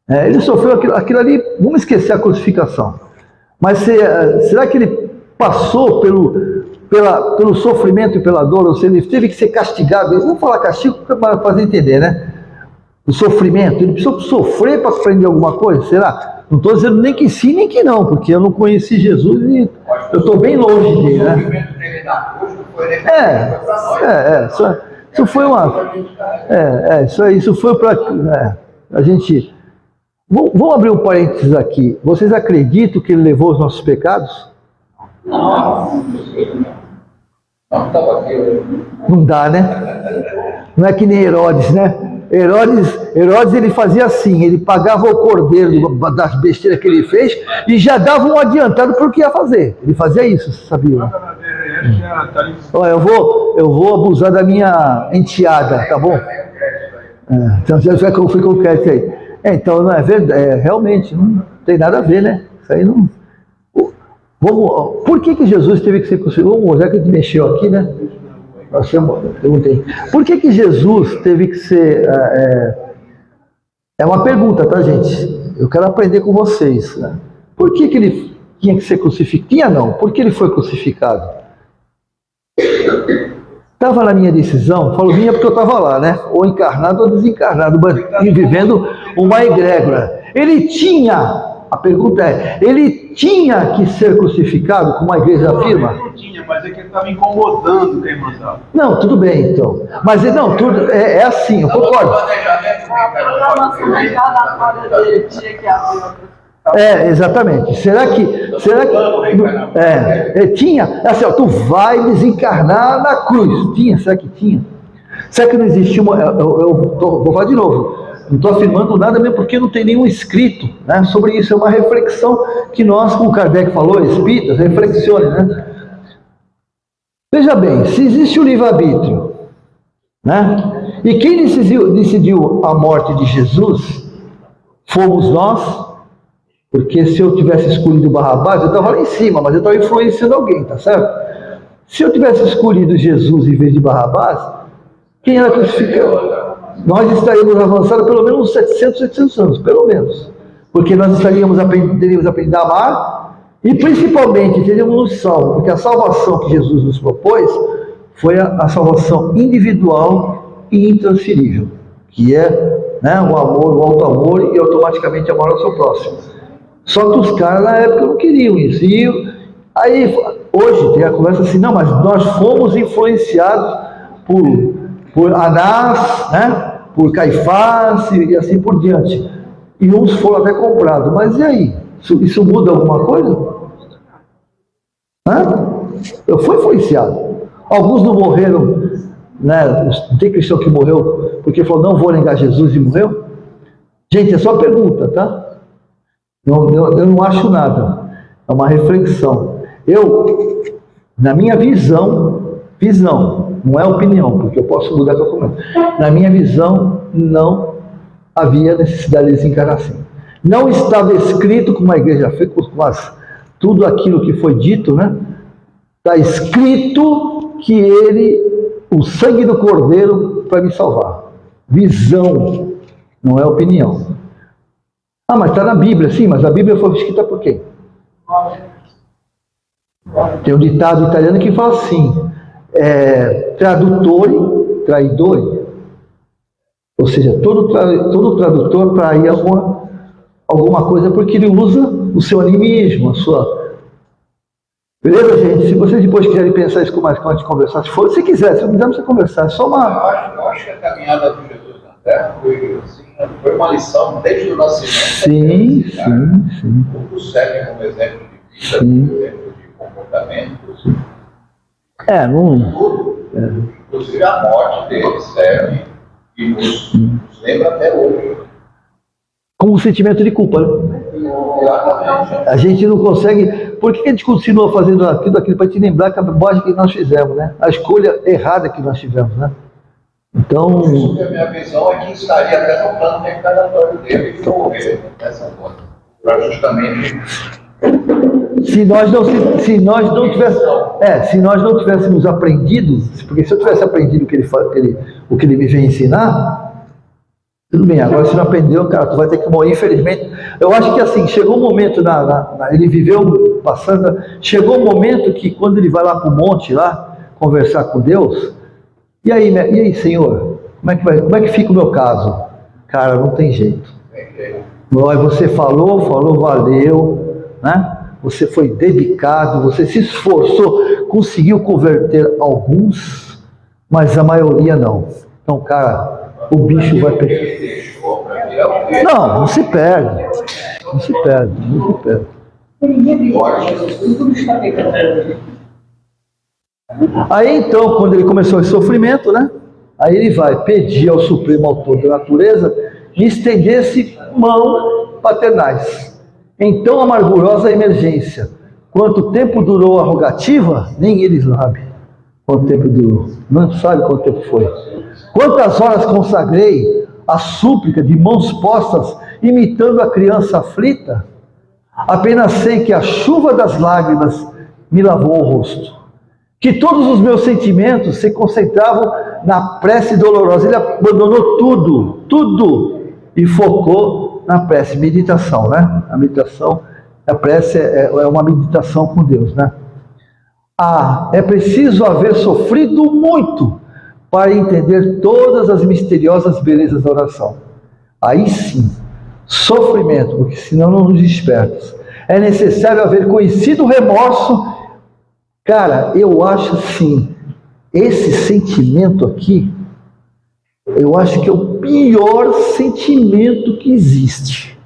Ele sofreu aquilo ali, vamos esquecer a crucificação. Mas será que ele passou pelo sofrimento e pela dor, ou seja, ele teve que ser castigado? Vamos falar castigo para fazer entender, né? O sofrimento, ele precisou sofrer para aprender alguma coisa, será? Não estou dizendo nem que sim, nem que não, porque eu não conheci Jesus e eu estou bem longe dele, né? Isso foi uma... Isso foi para a gente... Vamos abrir um parênteses aqui. Vocês acreditam que ele levou os nossos pecados? Não estava aqui. Não dá, né? Não é que nem Herodes, né? Herodes ele fazia assim, ele pagava o cordeiro das besteiras que ele fez e já dava um adiantado para o que ia fazer. Ele fazia isso, você sabia? Olha, eu vou abusar da minha enteada, tá bom? Então você vai com o quieto aí. Então, não é verdade, realmente, não tem nada a ver, né? Isso aí não... Por que Jesus teve que ser crucificado? Já que a gente mexeu aqui, né? Perguntei. Por que Jesus teve que ser... É uma pergunta, tá, gente? Eu quero aprender com vocês. Né? Por que ele tinha que ser crucificado? Tinha não. Por que ele foi crucificado? Estava na minha decisão, falo minha porque eu estava lá, né? Ou encarnado ou desencarnado, mas vivendo uma egrégora. Ele tinha... A pergunta é, ele tinha que ser crucificado, como a igreja afirma? Ele não tinha, mas é que ele estava incomodando quem mandava. Não, tudo bem, então. Mas não, tudo é assim, eu concordo. Exatamente. Será que tinha? Assim, ó, tu vai desencarnar na cruz. Tinha? Será que tinha? Será que não existia uma... vou falar de novo. Não estou afirmando nada mesmo porque não tem nenhum escrito, né, sobre isso. É uma reflexão que nós, como Kardec falou, espíritas, reflexione, né? Veja bem, se existe o livre-arbítrio, né, e quem decidiu a morte de Jesus fomos nós, porque se eu tivesse escolhido Barrabás, eu estava lá em cima, mas eu estava influenciando alguém, tá certo? Se eu tivesse escolhido Jesus em vez de Barrabás, quem era crucificado? Nós estaríamos avançando pelo menos uns 700, 800 anos, pelo menos. Porque nós teríamos aprendido a amar e principalmente teríamos nos salvo, porque a salvação que Jesus nos propôs foi a salvação individual e intransferível, que é, né, o amor, o alto amor e automaticamente amor ao seu próximo. Só que os caras na época não queriam isso. E aí, hoje tem a conversa assim, não, mas nós fomos influenciados por Anás, né? Por Caifás e assim por diante. E uns foram até comprados. Mas e aí? Isso muda alguma coisa? Eu fui influenciado. Alguns não morreram, né? Não tem cristão que morreu porque falou, não vou negar Jesus e morreu? Gente, é só pergunta, tá? Eu não acho nada. É uma reflexão. Na minha visão, não é opinião, porque eu posso mudar para comento. Na minha visão, não havia necessidade de desencarnar assim. Não estava escrito, como a igreja fez, mas tudo aquilo que foi dito, né? Está escrito que o sangue do Cordeiro para me salvar. Visão, não é opinião. Mas está na Bíblia, sim, mas a Bíblia foi escrita por quem? Tem um ditado italiano que fala assim, tradutore, traidore. Ou seja, todo tradutor trai alguma coisa porque ele usa o seu animismo, a sua... Beleza, gente? Se vocês depois quiserem pensar isso com mais calma, de conversar, se quiser, se não quiser, você conversar, é só uma... Eu acho que a caminhada de Jesus na Terra foi uma lição desde o nascimento. Sim. Tudo serve como exemplo de vida, como exemplo de comportamentos. Inclusive a morte dele serve e nos lembra até hoje. Com um sentimento de culpa, né? Exatamente. A gente não consegue... Por que a gente continua fazendo aquilo para te lembrar que a bobagem que nós fizemos, né? A escolha errada que nós tivemos, né? Então... A minha visão é que estaria até no plano reencarnatório dele de morrer nessa forma. Para justamente... Se nós não tivéssemos aprendido, porque se eu tivesse aprendido o que ele me veio ensinar, tudo bem, agora se não aprendeu, cara, tu vai ter que morrer, infelizmente. Eu acho que assim, chegou um momento, ele viveu passando, chegou um momento que quando ele vai lá para o monte, lá, conversar com Deus, e aí, Senhor, como é que fica o meu caso? Cara, não tem jeito. Você falou, valeu, né? Você foi dedicado, você se esforçou, conseguiu converter alguns, mas a maioria não. Então, cara, o bicho vai pegar. Ele deixou para virar Não, não se perde. Não se perde, não se perde. Aí então, quando ele começou esse sofrimento, né? Aí ele vai pedir ao Supremo Autor da Natureza que estendesse mãos paternais. Então, amargurosa emergência. Quanto tempo durou a rogativa? Nem ele sabe quanto tempo durou. Não sabe quanto tempo foi. Quantas horas consagrei a súplica de mãos postas, imitando a criança aflita? Apenas sei que a chuva das lágrimas me lavou o rosto. Que todos os meus sentimentos se concentravam na prece dolorosa. Ele abandonou tudo, e focou na prece. Meditação, né? A meditação, a prece é uma meditação com Deus, né? É preciso haver sofrido muito para entender todas as misteriosas belezas da oração. Aí sim, sofrimento, porque senão não nos despertas. É necessário haver conhecido o remorso. Cara, eu acho assim, esse sentimento aqui, eu acho que é o pior sentimento que existe.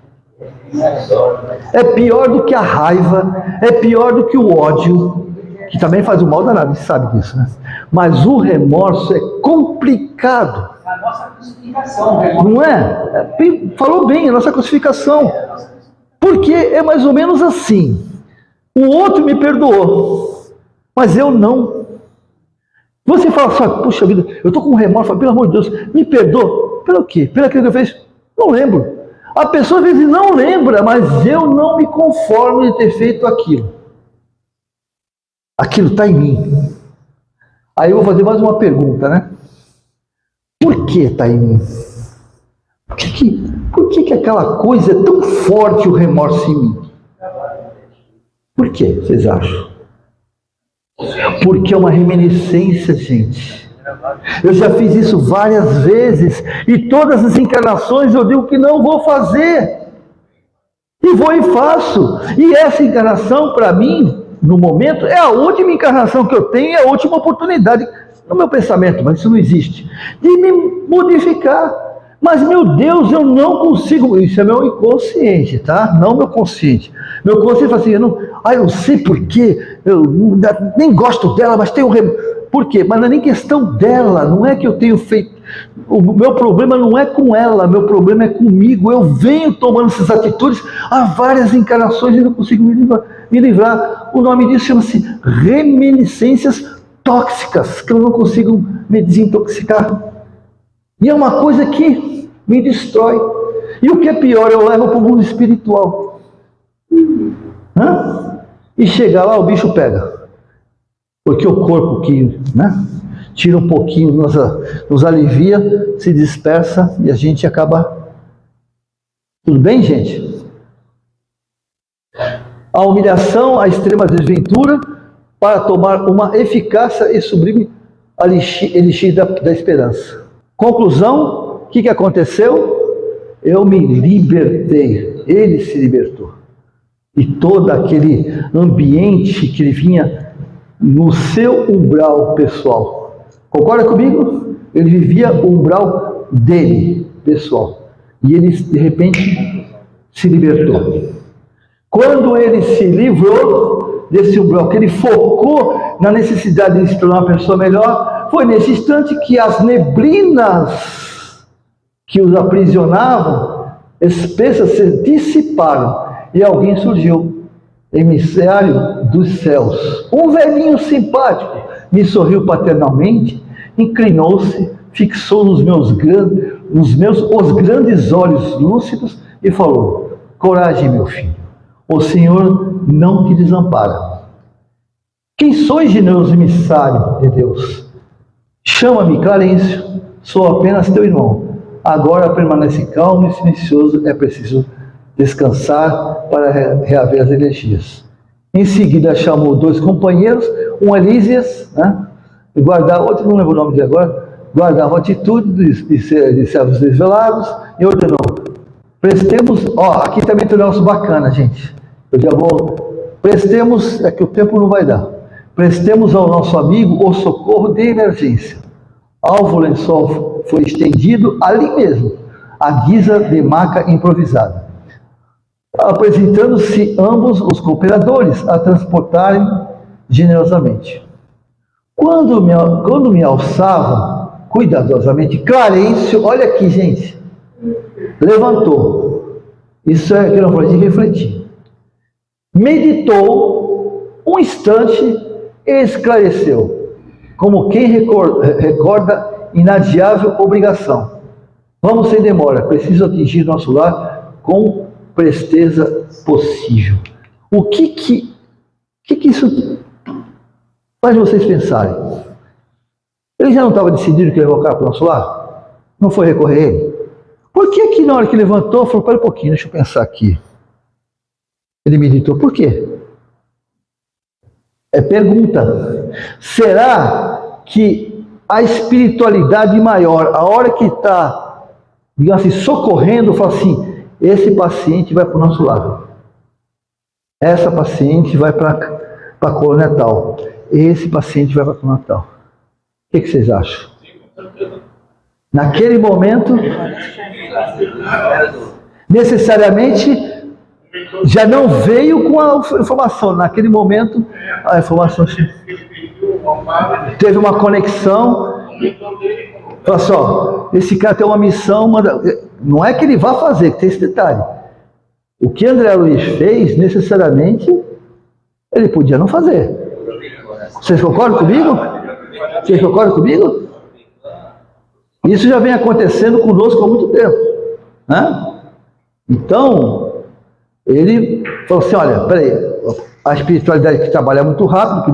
É pior do que a raiva, é pior do que o ódio, que também faz um mal danado, a gente sabe disso, né? Mas o remorso é complicado. A nossa crucificação. Não é? Falou bem, a nossa crucificação. Porque é mais ou menos assim. O outro me perdoou, mas eu não. Você fala assim, puxa vida, eu estou com remorso, pelo amor de Deus, me perdoa. Pelo quê? Pelo que eu fiz? Não lembro. A pessoa às vezes não lembra, mas eu não me conformo de ter feito aquilo. Aquilo está em mim. Aí eu vou fazer mais uma pergunta, né? Por que está em mim? Por que aquela coisa é tão forte, o remorso em mim? Por que vocês acham? Porque é uma reminiscência, gente. Eu já fiz isso várias vezes, e todas as encarnações eu digo que não vou fazer. E vou e faço. E essa encarnação, para mim, no momento, é a última encarnação que eu tenho, é a última oportunidade, no meu pensamento, mas isso não existe, de me modificar. Mas, meu Deus, eu não consigo, isso é meu inconsciente, tá? Não meu consciente. Meu consciente fala assim, eu não sei porquê, eu nem gosto dela, mas tenho por quê? Mas não é nem questão dela, não é que eu tenho feito, o meu problema não é com ela, meu problema é comigo. Eu venho tomando essas atitudes há várias encarnações e não consigo me livrar. O nome disso chama-se reminiscências tóxicas, que eu não consigo me desintoxicar. E é uma coisa que me destrói. E o que é pior, eu levo para o mundo espiritual. E chegar lá, o bicho pega. Porque o corpo que tira um pouquinho, nos alivia, se dispersa e a gente acaba... Tudo bem, gente? A humilhação, a extrema desventura, para tomar uma eficácia e sublime elixir da esperança. Conclusão, o que aconteceu? Eu me libertei, ele se libertou. E todo aquele ambiente que ele vinha no seu umbral pessoal. Concorda comigo? Ele vivia o umbral dele, pessoal. E ele, de repente, se libertou. Quando ele se livrou desse umbral, que ele focou na necessidade de se tornar uma pessoa melhor, foi nesse instante que as neblinas que os aprisionavam, espessas, se dissiparam. E alguém surgiu, emissário dos céus. Um velhinho simpático me sorriu paternalmente, inclinou-se, fixou os grandes olhos lúcidos e falou: coragem, meu filho, o Senhor não te desampara. Quem sois, generoso emissário de Deus? Chama-me Clarencio, sou apenas teu irmão. Agora permanece calmo e silencioso, é preciso descansar para reaver as energias. Em seguida chamou 2 companheiros, um Elísias, e outro, não lembro o nome dele agora, guardava atitude de servos desvelados, e ordenou: prestemos, aqui também tem um negócio bacana, gente, eu já vou, prestemos, é que o tempo não vai dar, prestemos ao nosso amigo o socorro de emergência. Alvo lençol foi estendido ali mesmo. à guisa de maca improvisada, apresentando-se ambos os cooperadores a transportarem generosamente. Quando me alçava cuidadosamente, Clarencio, olha aqui, gente, levantou. Isso é que eu não falei de refletir. Meditou um instante e esclareceu, como quem recorda inadiável obrigação. Vamos sem demora, preciso atingir nosso lar com presteza possível. O que isso faz vocês pensarem? Ele já não estava decidido que ia voltar para o nosso lar? Não foi recorrer a ele? Por que na hora que levantou, falou, para um pouquinho, deixa eu pensar aqui. Ele meditou, por quê? É pergunta. Será que a espiritualidade maior, a hora que está, digamos assim, socorrendo, fala assim, esse paciente vai para o nosso lar. Essa paciente vai para a colônia tal. Esse paciente vai para a colônia tal. O que vocês acham? Naquele momento, necessariamente, já não veio com a informação. Naquele momento, a informação teve uma conexão. Olha só, esse cara tem uma missão, não é que ele vá fazer, tem esse detalhe. O que André Luiz fez, necessariamente, ele podia não fazer. Vocês concordam comigo? Vocês concordam comigo? Isso já vem acontecendo conosco há muito tempo, né? Então, ele falou assim, olha, peraí, a espiritualidade que trabalha muito rápido, que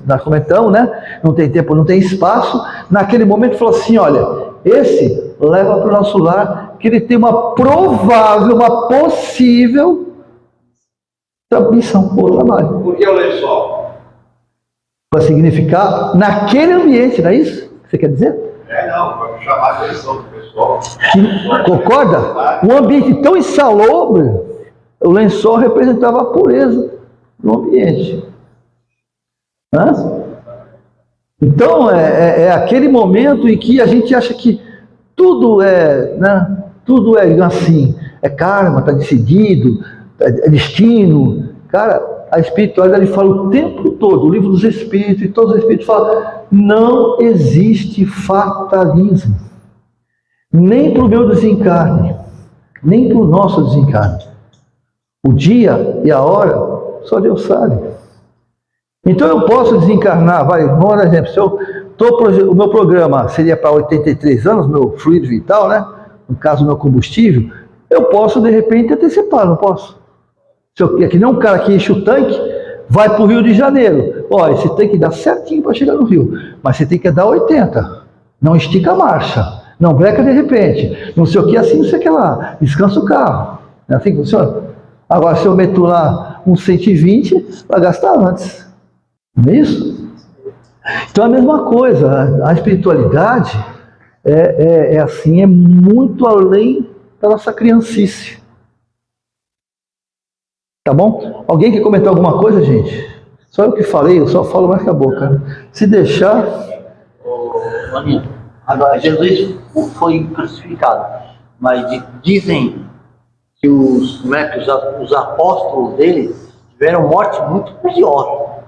nós comentamos, né? Não tem tempo, não tem espaço. Naquele momento falou assim, olha, esse leva para o nosso lar, que ele tem uma provável, uma possível missão para o trabalho. Por que o lençol? Para significar naquele ambiente, não é isso que você quer dizer? Não, para chamar a atenção do pessoal. Concorda? Um ambiente tão insalubre, o lençol representava a pureza no ambiente. Hã? Então, é aquele momento em que a gente acha que tudo é, né? Tudo é assim, é karma, está decidido, é destino. Cara, a espiritualidade fala o tempo todo, o livro dos Espíritos, e todos os Espíritos falam, não existe fatalismo. Nem para o meu desencarne, nem para o nosso desencarne. O dia e a hora, só Deus sabe. Então eu posso desencarnar, vamos dar exemplo, se o meu programa seria para 83 anos, meu fluido vital, né? No caso, o meu combustível, eu posso de repente antecipar, não posso? Se eu, que nem um cara que enche o tanque, vai para o Rio de Janeiro. Ó, esse tanque dá certinho para chegar no Rio, mas você tem que dar 80, não estica a marcha, não breca de repente, não sei o que, assim, não sei o que lá, descansa o carro. É assim que funciona? Agora, se eu meto lá um 120, vai gastar antes. Não é isso? Então, é a mesma coisa. A espiritualidade é assim, é muito além da nossa criancice. Tá bom? Alguém quer comentar alguma coisa, gente? Só eu que falei, eu só falo mais que a boca. Se deixar... Agora, Jesus foi crucificado, mas dizem que os apóstolos dele tiveram morte muito pior.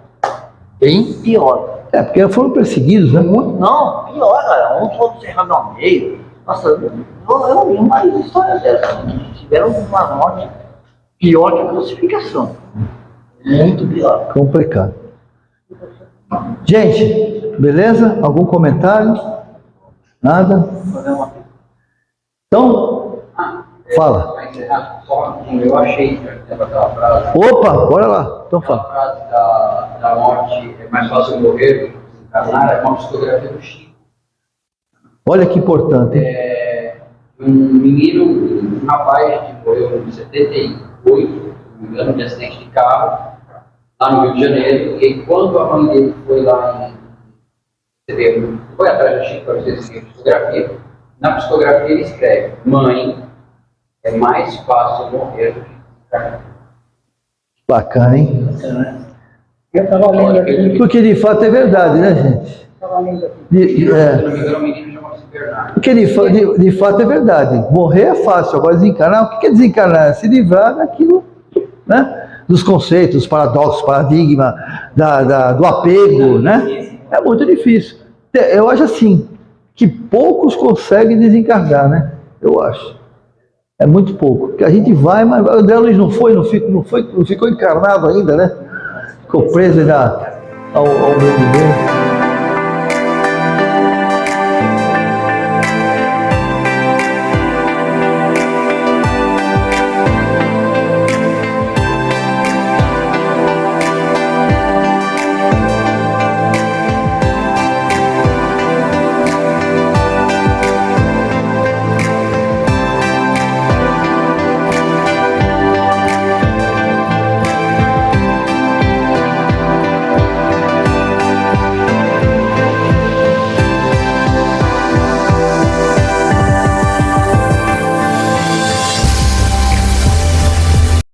Bem pior. É, porque foram perseguidos, né? Não, pior, cara. Um foi encerrado ao meio. Nossa, eu vi uma história dessa. Tiveram uma morte pior que a crucificação. Muito pior. Complicado. Gente, beleza? Algum comentário? Nada? Então, fala. Eu achei aquela frase. Opa, bora lá. Então fala. A frase da morte é mais fácil morrer do que desencarnar, é uma psicografia do Chico. Olha que importante. Um menino, um rapaz que morreu em 78, se não me engano, de acidente de carro, lá no Rio de Janeiro, e quando a mãe dele foi lá foi atrás do Chico para fazer essa psicografia, na psicografia ele escreve: mãe, é mais fácil morrer do que desencarnar. Bacana, hein? Eu estava lendo aqui. Porque de fato é verdade, né, gente? Estava lendo aqui. Se não me engano, o menino chama-se Porque de fato é verdade. Morrer é fácil, agora desencarnar, o que é desencarnar? É se livrar daquilo, né? Dos conceitos, dos paradoxos, paradigma, do apego, né? É muito difícil. Eu acho assim, que poucos conseguem desencarnar, né? Eu acho. É muito pouco. Porque a gente vai, mas o André Luiz não ficou encarnado ainda, né? Ficou preso ao meio.